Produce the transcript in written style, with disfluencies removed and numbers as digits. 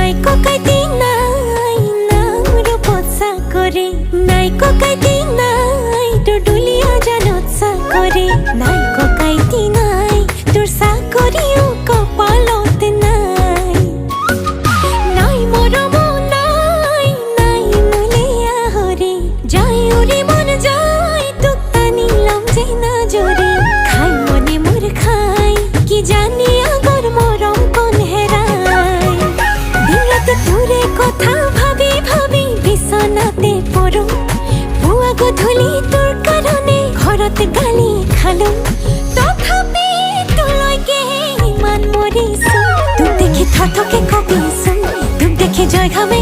নাই ককাইতি নাই নাম রূপসা করে নাই ককাইতি নাই তোর ডুলিয়া জানতসা করে নাই ককাইতি নাই তোর সা করিও কপালত নাই নাই মরম নাই নাই মুলিয়া হরে যাই উড়ি মন যাই তুক টানিলাম যে না জোরে খাই মনে মোর খাই কি জানি আগর মরম কোন হেরাই দিনরাতে তোরে কথা ভাবি ভাবি বিছনাতে পড়ো বুয়া গধূলি তোর কারণে ঘরতে গালি খালো তথাপি তোলৈকে ইমান মৰিছো তোক দেখি থৰথকে কঁপিছো তোক দেখি জয় ঘামে